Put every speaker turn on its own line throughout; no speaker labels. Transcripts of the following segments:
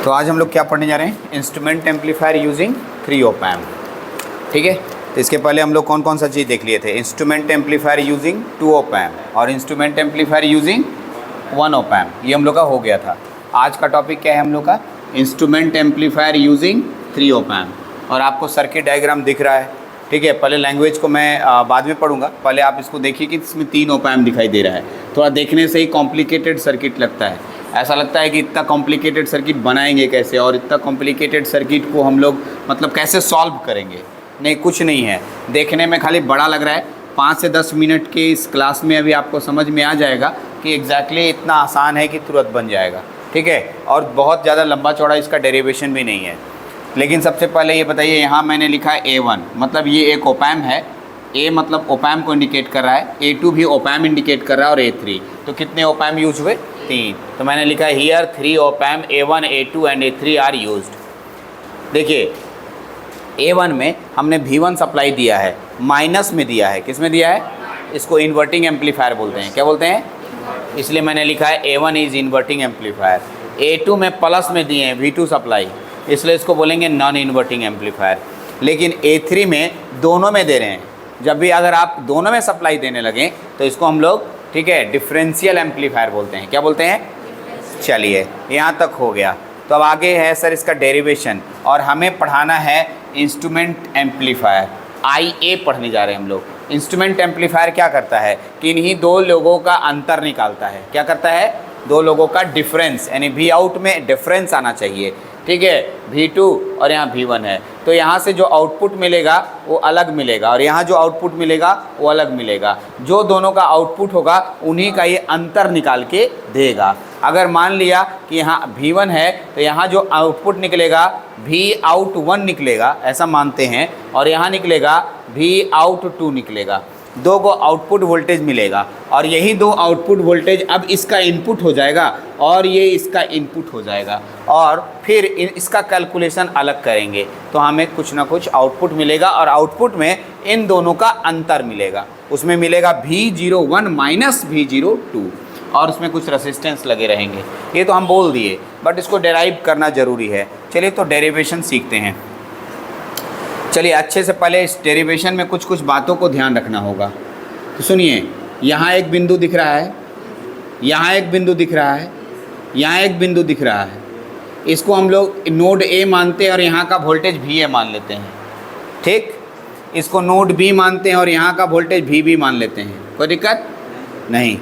तो आज हम लोग क्या पढ़ने जा रहे हैं, instrument amplifier using 3 op amp. ठीक है, तो इसके पहले हम लोग कौन कौन सा चीज़ देख लिए थे, instrument amplifier using 2 op amp और instrument amplifier using 1 op amp, ये हम लोग का हो गया था। आज का टॉपिक क्या है हम लोग का, instrument amplifier using 3 op amp. और आपको सर्किट डायग्राम दिख रहा है, ठीक है। पहले लैंग्वेज को मैं बाद में पढ़ूंगा, पहले आप इसको देखिए कि इसमें 3 ऑप एम्प दिखाई दे रहा है। थोड़ा देखने से ही कॉम्प्लिकेटेड सर्किट लगता है, ऐसा लगता है कि इतना कॉम्प्लिकेटेड सर्किट बनाएंगे कैसे और इतना कॉम्प्लिकेटेड सर्किट को हम लोग मतलब कैसे सॉल्व करेंगे। नहीं, कुछ नहीं है, देखने में खाली बड़ा लग रहा है। 5 से 10 मिनट के इस क्लास में अभी आपको समझ में आ जाएगा कि एग्जैक्टली इतना आसान है कि तुरंत बन जाएगा, ठीक है। और बहुत ज़्यादा लंबा चौड़ा इसका डेरिवेशन भी नहीं है। लेकिन सबसे पहले ये बताइए, यहाँ मैंने लिखा है A1, मतलब ये एक ऑप एम्प है। A मतलब ऑप एम्प को इंडिकेट कर रहा है, A2 भी ऑप एम्प इंडिकेट कर रहा है और A3। तो कितने ऑप एम्प यूज हुए, 3। तो मैंने लिखा है here 3 op amp A1, A2 and A3 are used. देखिए A1 में हमने V1 सप्लाई दिया है, माइनस में दिया है, किस में दिया है, इसको इन्वर्टिंग एम्पलीफायर बोलते हैं। क्या बोलते हैं, इसलिए मैंने लिखा है A1 is inverting amplifier. A2 में प्लस में दिए हैं V2 सप्लाई, इसलिए इसको बोलेंगे नॉन इन्वर्टिंग एम्पलीफायर। लेकिन A3 में दोनों में दे रहे हैं, जब भी अगर आप दोनों में सप्लाई देने लगें तो इसको हम लोग, ठीक है, डिफरेंशियल एम्पलीफायर बोलते हैं। क्या बोलते हैं, चलिए यहाँ तक हो गया। तो अब आगे है सर इसका डेरिवेशन, और हमें पढ़ाना है इंस्ट्रूमेंट एम्पलीफायर, IA पढ़ने जा रहे हैं हम लोग। इंस्ट्रूमेंट एम्पलीफायर क्या करता है कि इन्हीं दो लोगों का अंतर निकालता है। क्या करता है, दो लोगों का डिफरेंस, यानी V आउट में डिफरेंस आना चाहिए, ठीक है। V2 और यहाँ V1 है, तो यहाँ से जो आउटपुट मिलेगा वो अलग मिलेगा और यहाँ जो आउटपुट मिलेगा वो अलग मिलेगा। जो दोनों का आउटपुट होगा उन्हीं का ये अंतर निकाल के देगा। अगर मान लिया कि यहाँ V1 है तो यहाँ जो आउटपुट निकलेगा Vout1 निकलेगा, ऐसा मानते हैं, और यहाँ निकलेगा Vout2 निकलेगा। दो को आउटपुट वोल्टेज मिलेगा और यही दो आउटपुट वोल्टेज अब इसका इनपुट हो जाएगा और ये इसका इनपुट हो जाएगा, और फिर इसका कैलकुलेशन अलग करेंगे तो हमें कुछ ना कुछ आउटपुट मिलेगा और आउटपुट में इन दोनों का अंतर मिलेगा। उसमें मिलेगा V01 माइनस V02 और उसमें कुछ रेसिस्टेंस लगे रहेंगे। ये तो हम बोल दिए, बट इसको डेराइव करना ज़रूरी है। चलिए तो डेरिवेशन सीखते हैं। चलिए अच्छे से पहले इस डेरिवेशन में कुछ कुछ बातों को ध्यान रखना होगा। तो सुनिए, यहाँ एक बिंदु दिख रहा है, यहाँ एक बिंदु दिख रहा है, यहाँ एक बिंदु दिख रहा है। इसको हम लोग नोड A मानते हैं और यहाँ का वोल्टेज VA मान लेते हैं, ठीक। इसको नोड B मानते हैं और यहाँ का वोल्टेज VB मान लेते हैं। कोई दिक्कत नहीं।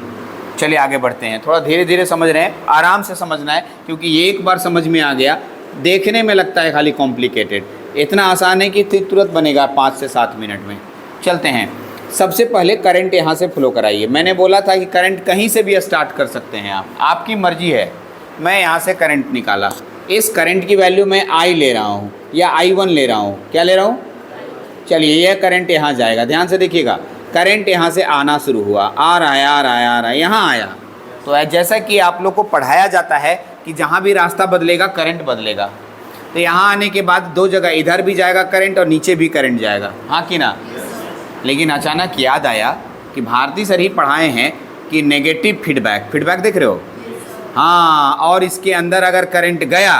चलिए आगे बढ़ते हैं। थोड़ा धीरे धीरे समझ रहे हैं, आराम से समझना है, क्योंकि ये एक बार समझ में आ गया, देखने में लगता है खाली कॉम्प्लिकेटेड, इतना आसान है कि तुरंत बनेगा 5 से 7 मिनट में। चलते हैं। सबसे पहले करंट यहाँ से फ्लो कराइए। मैंने बोला था कि करंट कहीं से भी स्टार्ट कर सकते हैं आप, आपकी मर्जी है। मैं यहाँ से करंट निकाला, इस करंट की वैल्यू मैं I ले रहा हूँ या I1 ले रहा हूँ। क्या ले रहा हूँ, चलिए यह करंट यहाँ जाएगा। ध्यान से देखिएगा, करंट यहाँ से आना शुरू हुआ, आ रहा है आ रहा है आ रहा है, यहाँ आया। तो जैसा कि आप लोग को पढ़ाया जाता है कि जहाँ भी रास्ता बदलेगा करंट बदलेगा, तो यहाँ आने के बाद दो जगह, इधर भी जाएगा करंट और नीचे भी करंट जाएगा, हाँ कि ना। लेकिन अचानक याद आया कि भारती सर ही पढ़ाए हैं कि नेगेटिव फीडबैक, फीडबैक देख रहे हो, हाँ, और इसके अंदर अगर करंट गया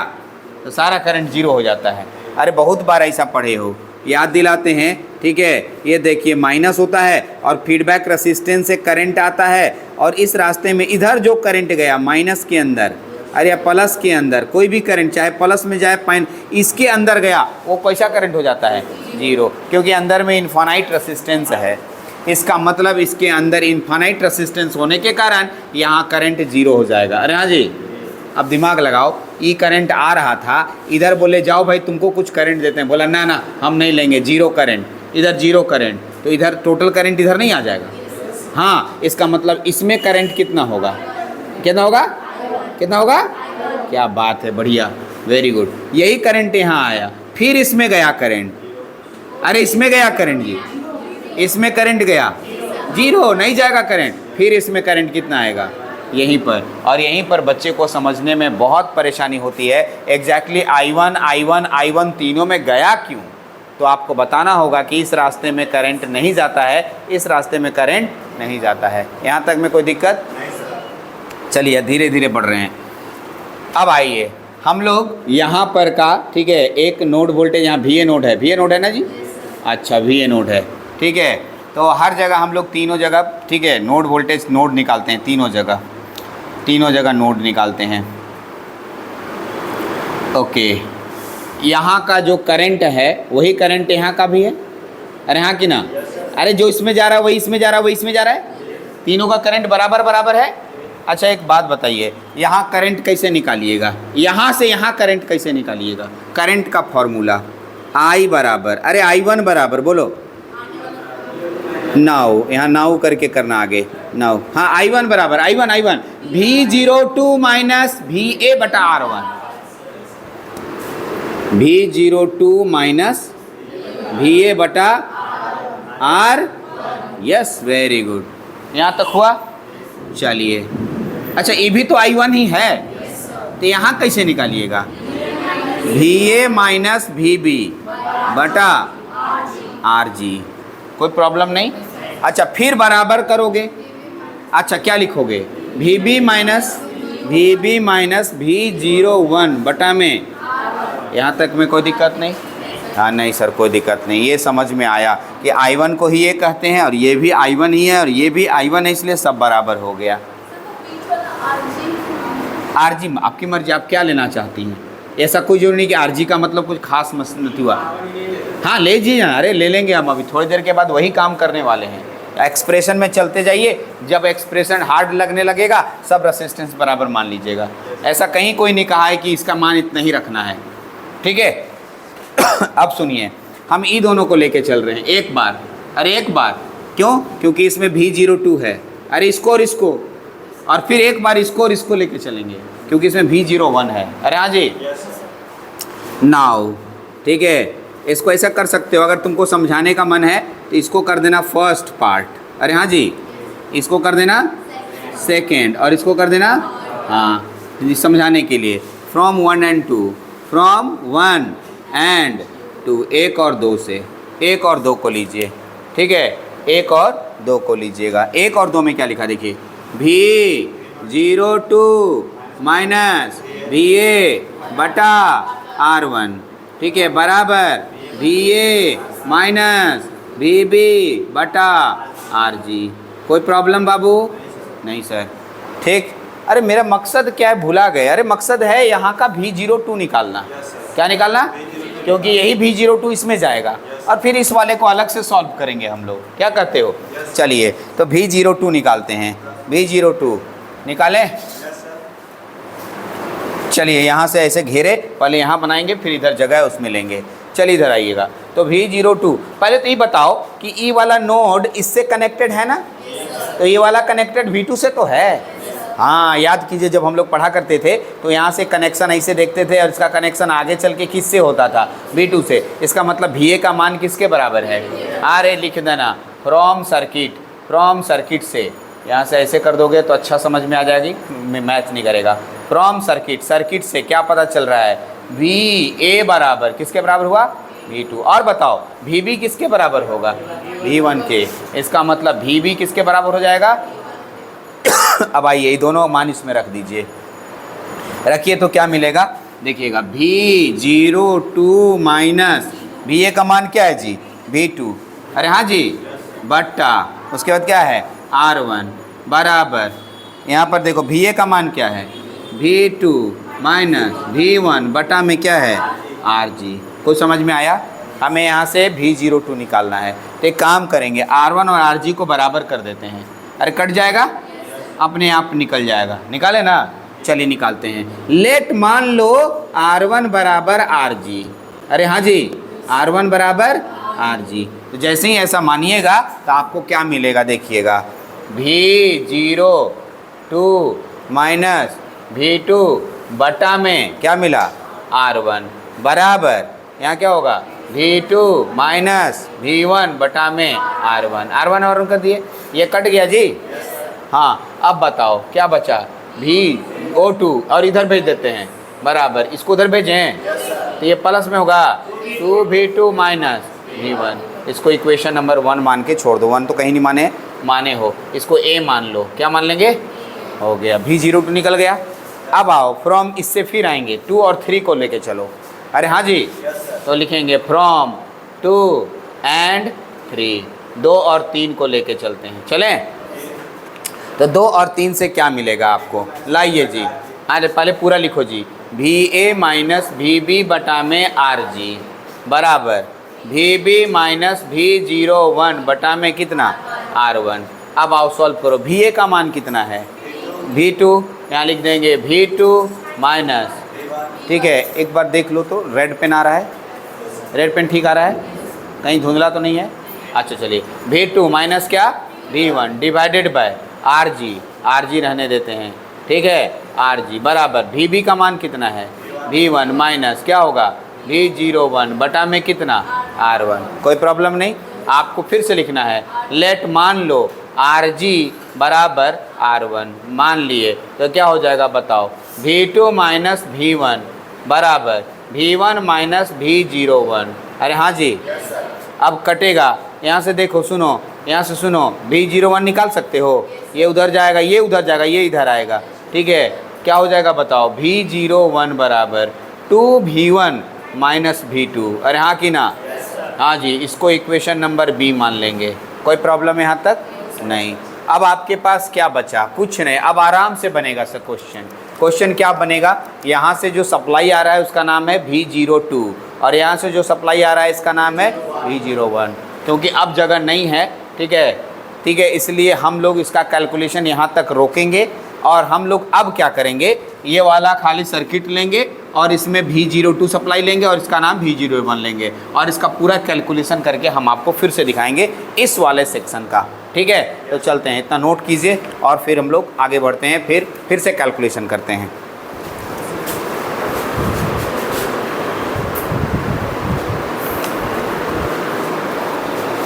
तो सारा करंट जीरो हो जाता है। अरे बहुत बार ऐसा पढ़े हो, याद दिलाते हैं, ठीक है। ये देखिए माइनस होता है और फीडबैक रेसिस्टेंस से करंट आता है, और इस रास्ते में इधर जो करंट गया माइनस के अंदर, अरे या प्लस के अंदर, कोई भी करंट चाहे प्लस में जाए पाइन, इसके अंदर गया वो कैसा करंट हो जाता है, जीरो, क्योंकि अंदर में इन्फानाइट रेसिस्टेंस है। इसका मतलब इसके अंदर इन्फानाइट रेसिस्टेंस होने के कारण यहाँ करंट जीरो हो जाएगा। अरे हाँ जी, अब दिमाग लगाओ, ये करंट आ रहा था, इधर बोले जाओ भाई तुमको कुछ करंट देते हैं, बोला ना ना हम नहीं लेंगे, जीरो करंट, इधर जीरो करंट, तो इधर टोटल करंट इधर नहीं आ जाएगा। हाँ, इसका मतलब इसमें करंट कितना होगा, कितना होगा, कितना होगा, क्या बात है, बढ़िया, वेरी गुड। यही करंट यहाँ आया, फिर इसमें गया करंट, अरे इसमें गया करंट जी, इसमें करंट गया, जीरो नहीं जाएगा करंट, फिर इसमें करंट कितना आएगा, यहीं पर। और यहीं पर बच्चे को समझने में बहुत परेशानी होती है, एग्जैक्टली I1 तीनों में गया क्यों। तो आपको बताना होगा कि इस रास्ते में करंट नहीं जाता है, इस रास्ते में करंट नहीं जाता है। यहाँ तक में कोई दिक्कत, चलिए धीरे धीरे बढ़ रहे हैं। अब आइए, हम लोग यहाँ पर का, ठीक है, एक नोड वोल्टेज यहाँ वी ए नोड है, वी ए नोड है ना जी, अच्छा वी ए नोड है, ठीक है। तो हर जगह हम लोग तीनों जगह, ठीक है, नोड वोल्टेज नोड निकालते हैं, तीनों जगह नोड निकालते हैं। ओके, यहाँ का जो करंट है वही करंट यहाँ का भी है, अरे हाँ कि ना, अरे जो इसमें जा रहा है वही इसमें जा रहा है, वही इसमें जा रहा है, तीनों का करंट बराबर है। अच्छा एक बात बताइए, यहाँ करंट कैसे निकालिएगा, यहाँ से यहाँ करंट कैसे निकालिएगा? करंट का फॉर्मूला I बराबर, अरे I1 बराबर बोलो, नाउ, यहाँ नाउ करके करना आगे, नाउ, हाँ I1 बराबर, I1 V02 माइनस VA बटा R1, V02 माइनस VA बटा R, यस वेरी गुड, यहाँ तक हुआ। चलिए, अच्छा ये भी तो I1 ही है, तो यहाँ कैसे निकालिएगा? VA माइनस VB बटा RG, कोई प्रॉब्लम नहीं। अच्छा फिर बराबर करोगे, अच्छा क्या लिखोगे? VB माइनस V01 बटा में, यहाँ तक में कोई दिक्कत नहीं? हाँ नहीं सर कोई दिक्कत नहीं, ये समझ में आया कि I1 को ही ये कहते हैं और ये भी I1 ही है और ये भी I1 है, इसलिए सब बराबर हो गया। RG आपकी मर्जी, आप क्या लेना चाहती हैं, ऐसा कोई जरूरी नहीं कि RG का मतलब कुछ खास मसला हुआ। हाँ ले जी, अरे ले लेंगे हम, अभी थोड़ी देर के बाद वही काम करने वाले हैं। एक्सप्रेशन में चलते जाइए, जब एक्सप्रेशन हार्ड लगने लगेगा सब रेसिस्टेंस बराबर मान लीजिएगा। ऐसा कहीं कोई नहीं कहा है कि इसका मान इतना ही रखना है, ठीक है। अब सुनिए, हम ई दोनों को लेके चल रहे हैं एक बार, अरे एक बार क्यों? क्योंकि इसमें V02 है, अरे इसको और इसको, और फिर एक बार इसको और इसको लेके चलेंगे क्योंकि इसमें V01 है, अरे हाँ जी। नाउ ठीक है, इसको ऐसा कर सकते हो, अगर तुमको समझाने का मन है तो इसको कर देना फर्स्ट पार्ट, अरे हाँ जी, इसको कर देना सेकेंड और इसको कर देना, हाँ समझाने के लिए, फ्रॉम 1 and 2, फ्रॉम 1 and 2, एक और दो से, एक और दो को लीजिए, ठीक है, एक और दो को लीजिएगा। एक और दो में क्या लिखा देखिए, V02 माइनस VA बटा R1, ठीक है, बराबर VA माइनस VB बटा RG। कोई प्रॉब्लम बाबू? नहीं सर, ठीक। अरे मेरा मकसद क्या है भुला गए, अरे मकसद है यहाँ का V02 निकालना, क्या निकालना? क्योंकि यही V02 इसमें जाएगा और फिर इस वाले को अलग से सॉल्व करेंगे हम लोग, क्या कहते हो? चलिए तो V02 निकालते हैं, V02 निकालें। चलिए यहाँ से ऐसे घेरे, पहले यहाँ बनाएंगे फिर इधर जगह है उसमें लेंगे। चलिए इधर आइएगा, तो V02, पहले तो ये बताओ कि ई वाला नोड इससे कनेक्टेड है ना, तो ये वाला कनेक्टेड V2 से तो है। हाँ याद कीजिए, जब हम लोग पढ़ा करते थे तो यहाँ से कनेक्शन ऐसे देखते थे और इसका कनेक्शन आगे चल के किससे होता था? V2 से। इसका मतलब VA का मान किसके बराबर है? अरे लिख देना फ्रॉम सर्किट से, यहाँ से ऐसे कर दोगे तो अच्छा समझ में आ जाएगी, मैथ नहीं करेगा। फ्रॉम सर्किट से क्या पता चल रहा है? VA बराबर किसके बराबर हुआ? V2। और बताओ VB किसके बराबर होगा? V1 के। इसका मतलब VB किसके बराबर हो जाएगा? अब आइए दोनों मान इसमें रख दीजिए, रखिए तो क्या मिलेगा देखिएगा, V02 माइनस VA का मान क्या है जी? V2, अरे हाँ जी, बट्टा उसके बाद क्या है? R1 बराबर, यहाँ पर देखो VA का मान क्या है? V2 माइनस V1 बटा में क्या है? RG। कुछ समझ में आया? हमें यहाँ से V02 निकालना है, तो एक काम करेंगे, R1 और RG को बराबर कर देते हैं। अरे कट जाएगा, अपने आप निकल जाएगा, निकाले ना। चलिए निकालते हैं। लेट मान लो R1 बराबर RG, अरे हाँ जी, R1 बराबर RG। तो जैसे ही ऐसा मानिएगा तो आपको क्या मिलेगा देखिएगा, V02 माइनस V2 बटा में क्या मिला? R1 बराबर, यहाँ क्या होगा? V2 माइनस V1 बटा में R1 कर दिए, ये कट गया जी। हाँ अब बताओ क्या बचा? V02 और इधर भेज देते हैं बराबर, इसको उधर भेजें तो ये प्लस में होगा 2V2 माइनस V1। इसको इक्वेशन नंबर 1 मान के छोड़ दो, 1 तो कहीं नहीं माने हो, इसको A मान लो। क्या मान लेंगे? हो गया, V02 निकल गया। अब आओ फ्रॉम, इससे फिर आएंगे 2 और 3 को लेके चलो। अरे हाँ जी, तो लिखेंगे फ्रॉम 2 एंड 3, 2 और 3 को लेके चलते हैं। चलें, तो 2 और 3 से क्या मिलेगा आपको, लाइए जी। अरे पहले पूरा लिखो जी, VA माइनस VB बटा में RG बराबर VB माइनस V01 बटा में कितना R1। अब आओ सॉल्व करो, VA का मान कितना है V2, यहाँ लिख देंगे V2 माइनस, ठीक है एक बार देख लो तो रेड पेन आ रहा है, रेड पेन ठीक आ रहा है, कहीं धुंधला तो नहीं है। अच्छा चलिए, V2 माइनस क्या V1 डिवाइडेड बाय RG रहने देते हैं, ठीक है RG बराबर VB का मान कितना है V1 माइनस क्या होगा V01 बटा में कितना R1। कोई प्रॉब्लम नहीं, आपको फिर से लिखना है, लेट मान लो RG बराबर R1 मान लिए तो क्या हो जाएगा बताओ, V2 माइनस V1 बराबर V1 माइनस V01। अरे हाँ जी, अब कटेगा, यहाँ से देखो सुनो, यहाँ से सुनो, V01 निकाल सकते हो, ये उधर जाएगा, ये उधर जाएगा, ये इधर आएगा, ठीक है क्या हो जाएगा बताओ, V01 बराबर 2V1 माइनस V2। अरे हाँ कि ना, हाँ जी, इसको इक्वेशन नंबर B मान लेंगे। कोई प्रॉब्लम यहाँ तक नहीं। अब आपके पास क्या बचा, कुछ नहीं, अब आराम से बनेगा सर क्वेश्चन क्या बनेगा, यहाँ से जो सप्लाई आ रहा है उसका नाम है V02 और यहाँ से जो सप्लाई आ रहा है इसका नाम है V01, क्योंकि अब जगह नहीं है, ठीक है इसलिए हम लोग इसका कैलकुलेशन यहाँ तक रोकेंगे और हम लोग अब क्या करेंगे, ये वाला खाली सर्किट लेंगे और इसमें V02 सप्लाई लेंगे और इसका नाम V01 लेंगे और इसका पूरा कैलकुलेशन करके हम आपको फिर से दिखाएंगे इस वाले सेक्शन का, ठीक है। तो चलते हैं, इतना नोट कीजिए और फिर हम लोग आगे बढ़ते हैं, फिर से कैलकुलेशन करते हैं।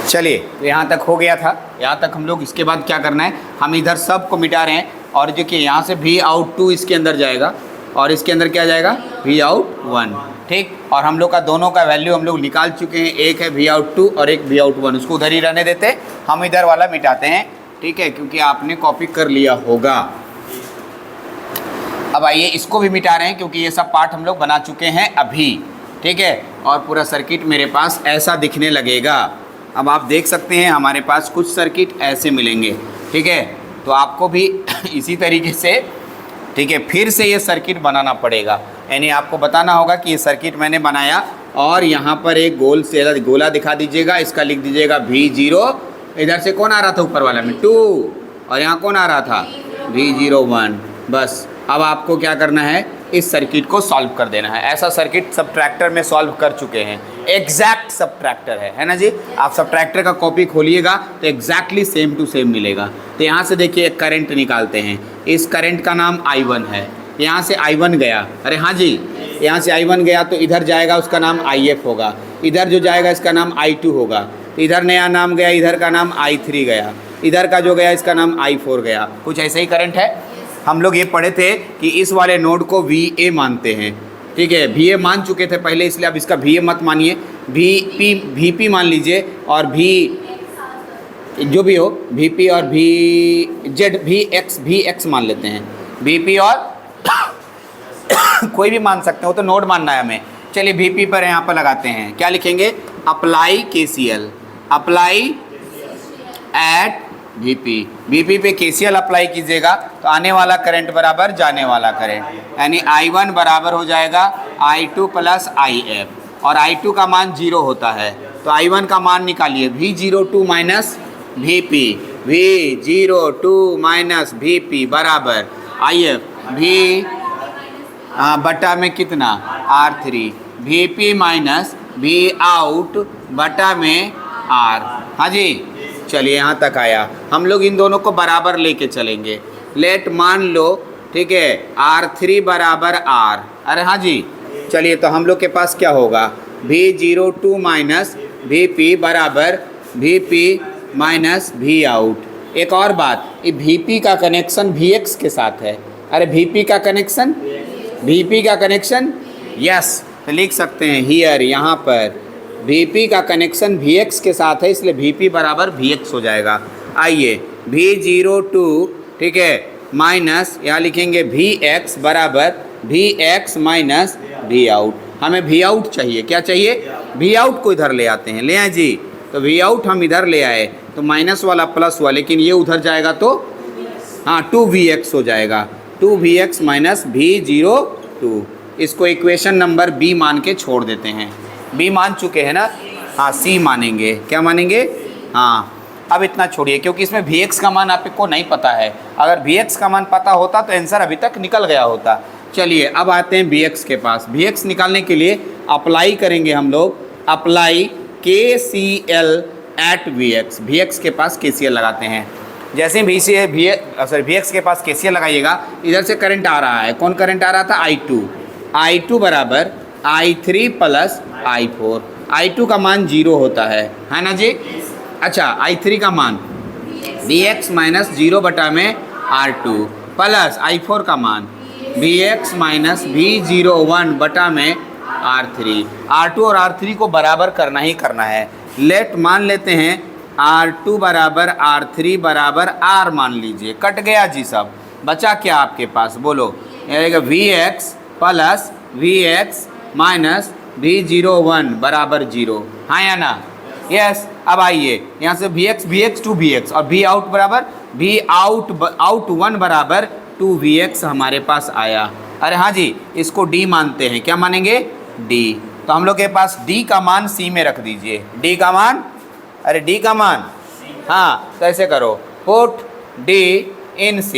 चलिए, तो यहाँ तक हो गया था, यहाँ तक हम लोग, इसके बाद क्या करना है, हम इधर सब को मिटा रहे हैं और जो कि यहाँ से Vout2 इसके अंदर जाएगा और इसके अंदर क्या जाएगा Vout1, ठीक। और हम लोग का दोनों का वैल्यू हम लोग निकाल चुके हैं, एक है Vout2 और एक Vout1, उसको उधर ही रहने देते हैं, हम इधर वाला मिटाते हैं, ठीक है, क्योंकि आपने कॉपी कर लिया होगा। अब आइए इसको भी मिटा रहे हैं क्योंकि ये सब पार्ट हम लोग बना चुके हैं अभी, ठीक है, और पूरा सर्किट मेरे पास ऐसा दिखने लगेगा। अब आप देख सकते हैं हमारे पास कुछ सर्किट ऐसे मिलेंगे, ठीक है, तो आपको भी इसी तरीके से, ठीक है, फिर से ये सर्किट बनाना पड़ेगा, यानी आपको बताना होगा कि ये सर्किट मैंने बनाया और यहाँ पर एक गोल से गोला दिखा दीजिएगा, इसका लिख दीजिएगा V0, इधर से कौन आ रहा था ऊपर वाला में 2 और यहाँ कौन आ रहा था V01। बस अब आपको क्या करना है, इस सर्किट को सॉल्व कर देना है। ऐसा सर्किट सब्ट्रैक्टर में सॉल्व कर चुके हैं, एग्जैक्ट सब्ट्रैक्टर है ना जी। आप सब्ट्रैक्टर का कॉपी खोलिएगा तो एग्जैक्टली सेम टू सेम मिलेगा। तो यहाँ से देखिए एक करंट निकालते हैं, इस करंट का नाम I1 है, यहाँ से I1 गया, अरे हाँ जी, यहाँ से I1 गया तो इधर जाएगा, उसका नाम IF होगा, इधर जो जाएगा इसका नाम I2 होगा, तो इधर नया नाम गया, इधर का नाम I3 गया, इधर का जो गया इसका नाम I4 गया। कुछ ऐसे ही करंट है। हम लोग ये पढ़े थे कि इस वाले नोड को VA मानते हैं, ठीक है, VA मान चुके थे पहले, इसलिए अब इसका VA मत मानिए, VP मान लीजिए और V जो भी हो, VP और VX मान लेते हैं, VP और कोई भी मान सकते हो, तो नोड मानना है हमें। चलिए VP पर यहाँ पर लगाते हैं, क्या लिखेंगे, apply KCL, apply eight VP पे KCL अप्लाई कीजिएगा तो आने वाला करंट बराबर जाने वाला करंट, यानी I1 बराबर हो जाएगा I2 प्लस IF और I2 का मान 0 होता है, तो I1 का मान निकालिए V02 minus VP, V02 minus VP बराबर IF V बटा में कितना R3, VP माइनस Vout बटा में R। हाँ जी, चलिए यहाँ तक आया। हम लोग इन दोनों को बराबर लेके चलेंगे, लेट मान लो, ठीक है, R3 बराबर R। अरे हाँ जी, चलिए तो हम लोग के पास क्या होगा, V02 माइनस VP बराबर VP माइनस Vout। एक और बात, ये VP का कनेक्शन VX के साथ है, अरे VP का कनेक्शन यस, तो लिख सकते हैं हियर, यहाँ पर VP का कनेक्शन VX के साथ है, इसलिए VP बराबर VX हो जाएगा। आइए V02, ठीक है, माइनस यहाँ लिखेंगे वी एक्स बराबर V x minus V out. हमें वी आउट चाहिए, क्या चाहिए? वी आउट को इधर ले आते हैं, ले आए जी। तो वी आउट हम इधर ले आए तो माइनस वाला प्लस हुआ, लेकिन ये उधर जाएगा तो हाँ 2vx हो जाएगा, 2vx माइनस v02। इसको इक्वेशन नंबर बी मान के छोड़ देते हैं। बी मान चुके हैं ना, हाँ सी मानेंगे। क्या मानेंगे? हाँ। अब इतना छोड़िए क्योंकि इसमें vx का मान आपको नहीं पता है। अगर vx का मान पता होता तो आंसर अभी तक निकल गया होता। चलिए अब आते हैं vx के पास। vx निकालने के लिए अप्लाई करेंगे हम लोग, apply KCL at vx। vx के पास KCL लगाते हैं। जैसे ही vx के पास KCL लगाइएगा, इधर से करंट आ रहा है। कौन करंट आ रहा था? I2 बराबर I3 प्लस I4। I2 का मान 0 होता है ना जी? अच्छा, I3 का मान Vx माइनस 0 बटा में R2 प्लस I4 का मान Vx माइनस V01 बटा में R3। R2 और R3 को बराबर करना ही करना है। लेट मान लेते हैं R2 बराबर R3 बराबर R मान लीजिए। कट गया जी सब, बचा क्या आपके पास? बोलो। ये Vx plus Vx minus V01 बराबर 0, हाँ या ना? यस। अब आइए यहाँ से Vx टू Vx और V आउट बराबर V आउट 1 बराबर 2Vx हमारे पास आया। अरे हाँ जी, इसको D मानते हैं। क्या मानेंगे? D। तो हम लोग के पास D का मान C में रख दीजिए। D का मान, अरे D का मान, हाँ तो ऐसे करो, पुट D इन C।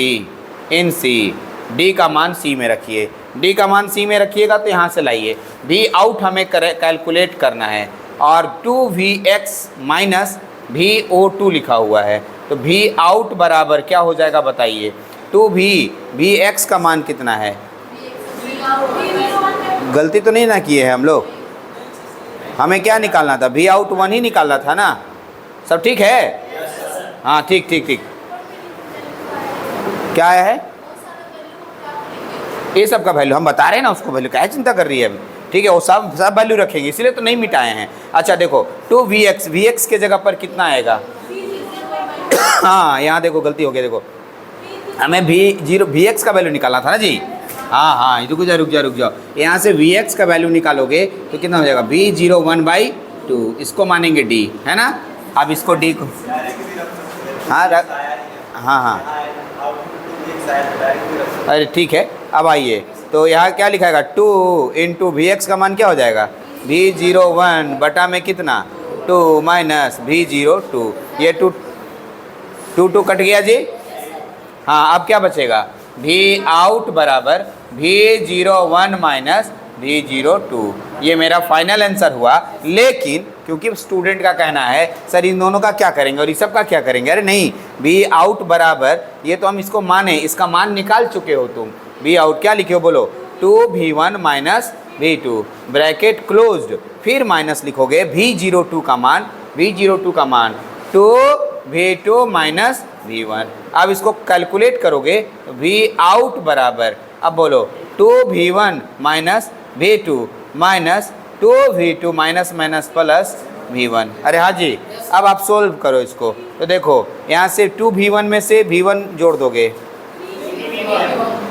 D का मान C में रखिए। D का मान C में रखिएगा तो यहाँ से लाइए। V आउट हमें कैलकुलेट करना है और 2Vx माइनस VO2 लिखा हुआ है। तो V आउट बराबर क्या हो जाएगा बताइए? 2Vx का मान कितना है? गलती तो नहीं ना किए हैं हम लोग? हमें क्या निकालना था? V आउट 1 ही निकालना था ना? सब ठीक है? हाँ ठीक। क्या है ये सब का वैल्यू? हम बता रहे हैं ना उसको वैल्यू, क्या चिंता कर रही है अभी? ठीक है, वो सब वैल्यू रखेंगे, इसलिए तो नहीं मिटाए हैं। अच्छा देखो 2Vx के जगह पर कितना आएगा? हाँ यहाँ देखो गलती हो गई, देखो हमें Vx का वैल्यू निकालना था ना जी। हाँ रुक जाओ। यहाँ से Vx का वैल्यू निकालोगे तो कितना हो जाएगा? V01/2। इसको मानेंगे D, है ना? अब इसको D को हाँ अरे ठीक है। अब आइए तो यहाँ क्या लिखाएगा? 2 इंटू Vx का मान क्या हो जाएगा? V01 बटा में कितना? 2 माइनस V02। ये 2 कट गया जी। हाँ अब क्या बचेगा? V आउट बराबर V01 माइनस V02। ये मेरा फाइनल आंसर हुआ। लेकिन क्योंकि स्टूडेंट का कहना है सर इन दोनों का क्या करेंगे और इस सब का क्या करेंगे? अरे नहीं, V आउट बराबर, ये तो हम इसको माने, इसका मान निकाल चुके हो तुम। V आउट क्या लिखे हो बोलो? 2V1 minus V2 bracket closed, फिर माइनस लिखोगे V02 का मान 2V2 माइनस V1। अब इसको कैलकुलेट करोगे V आउट बराबर, अब बोलो 2V1 minus V2 minus 2V2 minus plus V1। अरे हाँ जी, अब आप सोल्व करो इसको तो देखो यहाँ से 2V1 में से V1 जोड़ दोगे,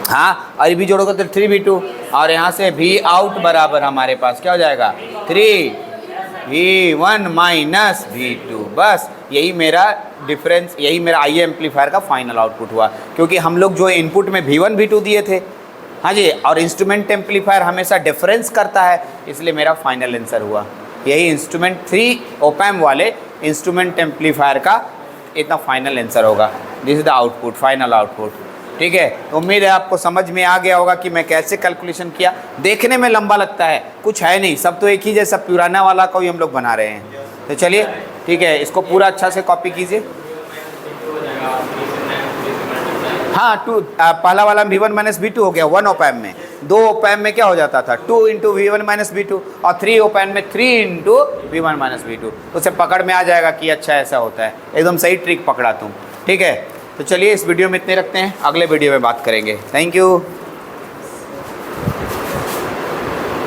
हाँ और भी जोड़ोगे तो 3V2 और यहाँ से V आउट बराबर हमारे पास क्या हो जाएगा? 3V1 minus V2। बस यही मेरा डिफरेंस, यही मेरा आई एम्पलीफायर का फाइनल आउटपुट हुआ। क्योंकि हम लोग जो इनपुट में V1 V2 दिए थे, हाँ जी, और इंस्ट्रूमेंट एम्पलीफायर हमेशा डिफरेंस करता है, इसलिए मेरा फाइनल आंसर हुआ। यही इंस्ट्रूमेंट 3 ओपैम वाले इंस्ट्रूमेंट एम्पलीफायर का इतना फाइनल आंसर होगा। This is the output, final output. ठीक है, उम्मीद है आपको समझ में आ गया होगा कि मैं कैसे कैलकुलेशन किया। देखने में लंबा लगता है, कुछ है नहीं, सब तो एक ही जैसा पुराना वाला को ही हम लोग बना रहे हैं। तो चलिए ठीक है, इसको पूरा अच्छा से कॉपी कीजिए। हाँ पहला वाला V1 माइनस V2 हो गया 1 ओपैम में। 2 ओपैम में क्या हो जाता था? 2 इंटू V1 माइनस V2 और 3 ओपैम में 3 इंटू V1 माइनस V2। तो उसे पकड़ में आ जाएगा कि अच्छा ऐसा होता है। एकदम सही ट्रिक पकड़ा तुम। ठीक है, तो चलिए इस वीडियो में इतने रखते हैं, अगले वीडियो में बात करेंगे। Thank you.